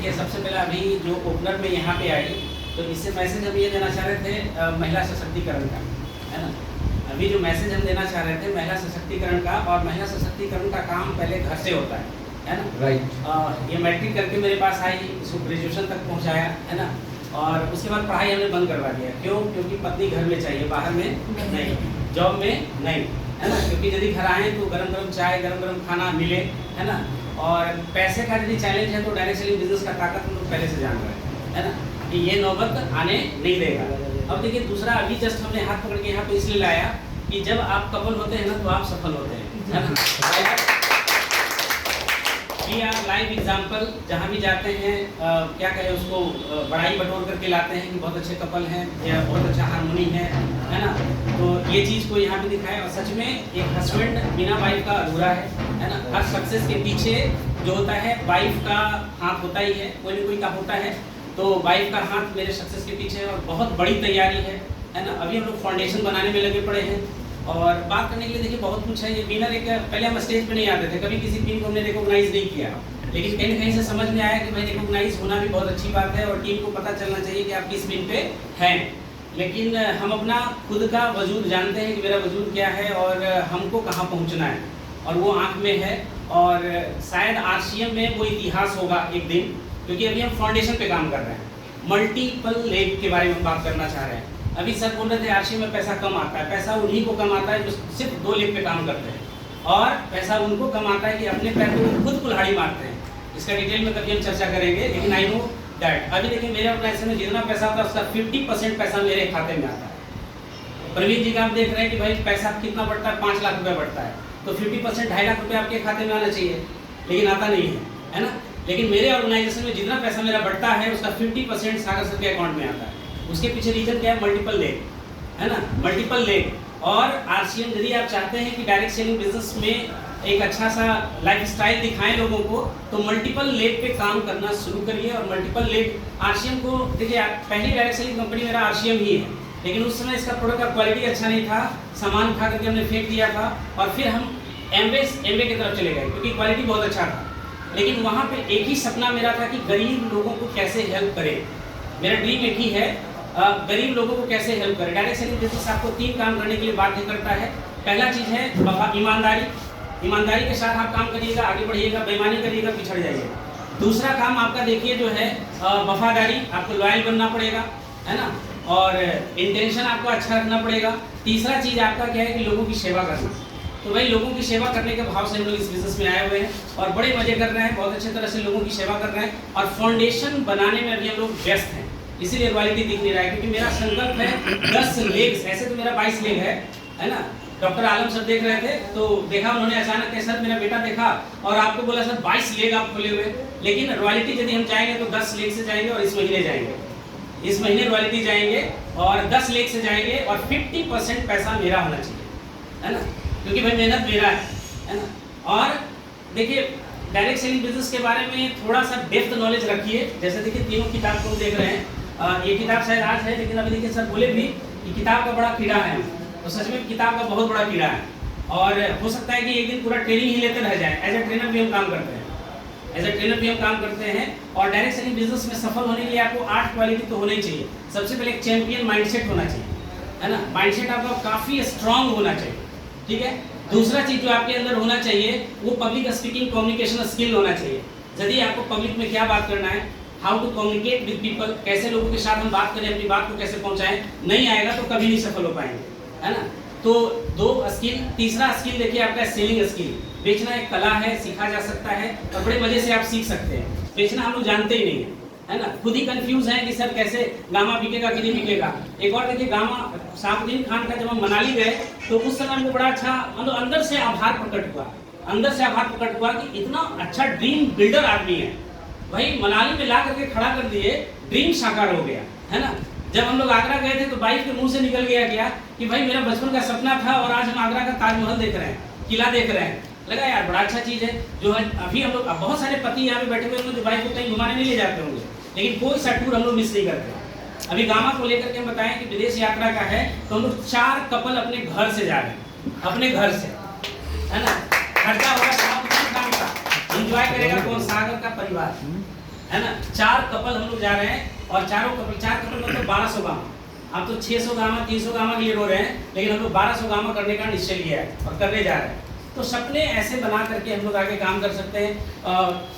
देखिए सबसे पहले अभी जो ओपनर में यहाँ पे आई, तो इससे मैसेज हम ये देना चाह रहे थे महिला सशक्तिकरण का, है ना। अभी जो मैसेज हम देना चाह रहे थे महिला सशक्तिकरण का, और महिला सशक्तिकरण का काम पहले घर से होता है ना। राइट। ये मैट्रिक करके मेरे पास आई, इसको ग्रेजुएशन तक पहुँचाया, है ना। और उसके बाद पढ़ाई हमने बंद करवा दिया। क्यों? क्योंकि पत्नी घर में चाहिए, बाहर में नहीं, जॉब में नहीं, है ना। क्योंकि यदि घर आए तो गरम गरम चाय, गरम गरम खाना मिले, है ना। और पैसे का यदि चैलेंज है तो डायरेक्ट सेलिंग बिजनेस का ताकत हम लोग पहले से जान रहे हैं, है ना, कि ये नौबत आने नहीं देगा। अब देखिए दूसरा, अभी जस्ट हमने हाथ पकड़ के यहाँ पे इसलिए लाया कि जब आप कपल होते हैं ना तो आप सफल होते हैं, है ना। लाइव एग्जाम्पल, जहाँ भी जाते हैं क्या कहें उसको, बड़ाई बटोर करके लाते हैं कि बहुत अच्छे कपल हैं या बहुत अच्छा हारमोनी है ना। तो ये चीज़ को यहाँ पे दिखाया, और सच में एक हस्बैंड बिना वाइफ का अधूरा है ना। हर सक्सेस के पीछे जो होता है वाइफ का हाथ होता ही है, कोई ना कोई का होता है। तो वाइफ का हाथ मेरे सक्सेस के पीछे है और बहुत बड़ी तैयारी है ना। अभी हम लोग फाउंडेशन बनाने में लगे पड़े हैं, और बात करने के लिए देखिए बहुत कुछ है। ये विनर एक, पहले हम स्टेज पे नहीं आते थे, कभी किसी टीम को हमने रिकॉग्नाइज नहीं किया, लेकिन कहीं ना कहीं से समझ में आया कि भाई रिकॉग्नाइज होना भी बहुत अच्छी बात है, और टीम को पता चलना चाहिए कि आप किस टीम पे हैं। लेकिन हम अपना खुद का वजूद जानते हैं कि मेरा वजूद क्या है और हमको कहाँ पहुँचना है, और वो आँख में है। और शायद आरसीएम में वो इतिहास होगा एक दिन, क्योंकि अभी हम फाउंडेशन पे काम कर रहे हैं। मल्टीपल लेग के बारे में हम बात करना चाह रहे हैं। अभी सर बोल रहे थे आरसीएम में पैसा कम आता है, पैसा उन्हीं को कम आता है जो सिर्फ 2 लेग पे काम करते हैं, और पैसा उनको कम आता है कि अपने पैर पे खुद कुल्हाड़ी मारते हैं। इसका डिटेल में कभी हम चर्चा करेंगे, लेकिन आई नो दैट अभी देखिए मेरे ऑर्गेनाइजेशन में जितना पैसा आता है उसका 50% पैसा मेरे खाते में आता है। प्रवीण जी का आप देख रहे हैं कि भाई पैसा कितना बढ़ता है, 5 लाख रुपये बढ़ता है, तो 50% 2.5 लाख रुपये आपके खाते में आना चाहिए, लेकिन आता नहीं है ना। लेकिन मेरे ऑर्गेनाइजेशन में जितना पैसा मेरा बढ़ता है उसका 50% सागर सर के अकाउंट में आता है। उसके पीछे रीजन क्या है? मल्टीपल लेग, है ना, मल्टीपल लेग। और आरसीएम यदि आप चाहते हैं कि डायरेक्ट सेलिंग बिजनेस में एक अच्छा सा लाइफस्टाइल दिखाएं लोगों को, तो मल्टीपल लेग पे काम करना शुरू करिए। और मल्टीपल लेग आरसीएम को देखिए, पहली डायरेक्ट सेलिंग कंपनी मेरा आरसीएम ही है, लेकिन उस समय इसका प्रोडक्ट का क्वालिटी अच्छा नहीं था, सामान उठा करके हमने फेंक दिया था, और फिर हम एमवे की तरफ चले गए क्योंकि क्वालिटी बहुत अच्छा था। लेकिन वहाँ पे एक ही सपना मेरा था कि गरीब लोगों को कैसे हेल्प करें। मेरा ड्रीम एक ही है, गरीब लोगों को कैसे हेल्प करें। डायरेक्ट सेलिंग बिजनेस आपको 3 काम करने के लिए बाध्य करता है। पहला चीज़ है ईमानदारी। ईमानदारी के साथ आप काम करिएगा, आगे बढ़िएगा, बेईमानी करिएगा, पिछड़ जाइएगा। दूसरा काम आपका देखिए जो है वफादारी, आपको लॉयल बनना पड़ेगा, है ना, और इंटेंशन आपको अच्छा रखना पड़ेगा। तीसरा चीज़ आपका क्या है कि लोगों की सेवा करना। तो भाई लोगों की सेवा करने के भाव से हम लोग इस बिजनेस में आए हुए हैं और बड़े मजे कर रहे हैं, बहुत अच्छे तरह से लोगों की सेवा कर रहे हैं, और फाउंडेशन बनाने में अभी हम लोग व्यस्त हैं। इसीलिए रॉयल्टी दिख नहीं रहा है, क्योंकि मेरा संकल्प है 10 लेग्स, ऐसे तो मेरा 22 लेग है ना। डॉक्टर आलम सर देख रहे थे तो देखा उन्होंने अचानक के सर मेरा बेटा देखा और आपको बोला सर 22 लेग आप खोले हुए। लेकिन रॉयल्टी यदि हम जाएंगे तो 10 लेग से जाएंगे, और इस महीने जाएंगे, इस महीने रॉयल्टी जाएंगे और 10 लेग से जाएंगे, और 50% पैसा मेरा होना चाहिए, है ना, क्योंकि भाई मेहनत मेरा है ना। और देखिए डायरेक्ट सेलिंग बिजनेस के बारे में थोड़ा सा डेप्थ नॉलेज रखिए। जैसे देखिए तीनों किताब को देख रहे हैं, ये किताब शायद आज है, लेकिन अभी देखिए सर बोले भी कि किताब का बड़ा कीड़ा है, तो सच में किताब का बहुत बड़ा कीड़ा है। और हो सकता है कि एक दिन पूरा ट्रेनिंग ही लेते रह जाए। एज ए ट्रेनर भी हम काम करते हैं, एज ए ट्रेनर भी हम काम करते हैं। और डायरेक्ट सेलिंग बिजनेस में सफल होने के लिए आपको 8 क्वालिटी तो होनी चाहिए। सबसे पहले एक चैंपियन माइंडसेट होना चाहिए, है ना, माइंडसेट आपका काफ़ी स्ट्रांग होना चाहिए, ठीक है। दूसरा चीज़ जो आपके अंदर होना चाहिए वो पब्लिक स्पीकिंग कम्युनिकेशन स्किल होना चाहिए। यदि आपको पब्लिक में क्या बात करना है, how to communicate with people, कैसे लोगों के साथ हम बात करें, अपनी बात को कैसे पहुंचाएं, नहीं आएगा तो कभी नहीं सफल हो पाएंगे, है ना। तो 2 स्किल। तीसरा स्किल देखिए आपका सेलिंग स्किल। बेचना एक कला है, सीखा जा सकता है और बड़े मजे से आप सीख सकते हैं। बेचना हम लोग जानते ही नहीं है ना, खुद ही कंफ्यूज है कि सर कैसे गामा बिकेगा कि नहीं बिकेगा। एक और देखिए गामा साबुद्दीन खान का जब हम मनाली गए तो उस समय हमको बड़ा अच्छा मतलब अंदर से आभार प्रकट हुआ, अंदर से आभार प्रकट हुआ कि इतना अच्छा ड्रीम बिल्डर आदमी है भाई, मनाली में ला करके खड़ा कर दिए, ड्रीम साकार हो गया, है ना। जब हम लोग आगरा गए थे तो बाइक के मुंह से निकल गया क्या कि भाई मेरा बचपन का सपना था और आज हम आगरा का ताजमहल देख रहे हैं, किला देख रहे हैं। लगा यार बड़ा अच्छा चीज़ है जो है। अभी हम लोग बहुत सारे पति यहाँ पे बैठे हुए होंगे जो बाइक को कहीं घुमाने नहीं ले जाते होंगे, लेकिन कोई सा टूर हम लोग मिस नहीं करते। अभी गामा को लेकर के हम बताएं कि विदेश यात्रा का है तो हम लोग 4 कपल अपने घर से जा रहे हैं, अपने घर से, है ना। खर्चा होगा काम का, एंजॉय करेगा कौन? सागर का परिवार, है ना। 4 कपल हम लोग जा रहे हैं और चार कपल मतलब 1200 गामा। आप तो 600 गामा 300 गामा के लिए रो रहे हैं, लेकिन हम लोग 1200 गामा करने का निश्चय लिया है और करने जा रहे हैं। तो सपने ऐसे बना करके हम लोग आगे काम कर सकते हैं।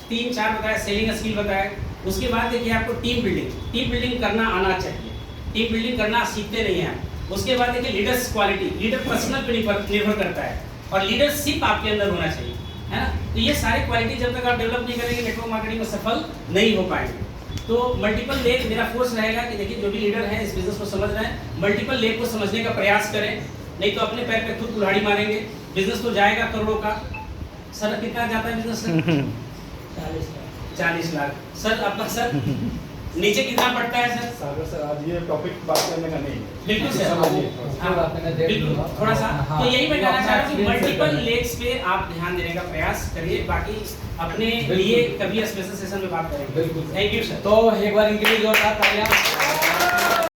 3-4 बताया, सेलिंग स्किल बताया। उसके बाद देखिए आपको टीम बिल्डिंग करना आना चाहिए। टीम बिल्डिंग करना सीखते नहीं हैं आप। उसके बाद देखिए लीडर्स क्वालिटी, लीडर पर्सनल पे निर्भर करता है और लीडरशिप आपके अंदर होना चाहिए, है ना। तो ये सारी क्वालिटी जब तक आप डेवलप नहीं करेंगे नेटवर्क मार्केटिंग में सफल नहीं हो पाएंगे। तो मल्टीपल लेग मेरा फोर्स रहेगा कि देखिए जो भी लीडर हैं इस बिजनेस को समझ रहे हैं, मल्टीपल लेग को समझने का प्रयास करें, नहीं तो अपने पैर पे खुद कुल्हाड़ी मारेंगे। बिजनेस तो जाएगा करोड़ों का। सर कितना जाता है बिजनेस सर? 40 लाख। सर आपका सर नीचे कितना पड़ता है सर? सागर सर आज ये टॉपिक बात करने का नहीं। बिल्कुल सर, हाँ, बिल्कुल थोड़ा सा। तो यही मैं कहना चाह रहा हूँ कि मल्टीपल लेग्स पे आप ध्यान देने का प्रयास करिए। बाकी अपने लिए कभी स्पेशल सेशन में बात करेंगे। बिल्कुल थैंक यू सर। तो एक बार इनके लिए जोरदार तालियां।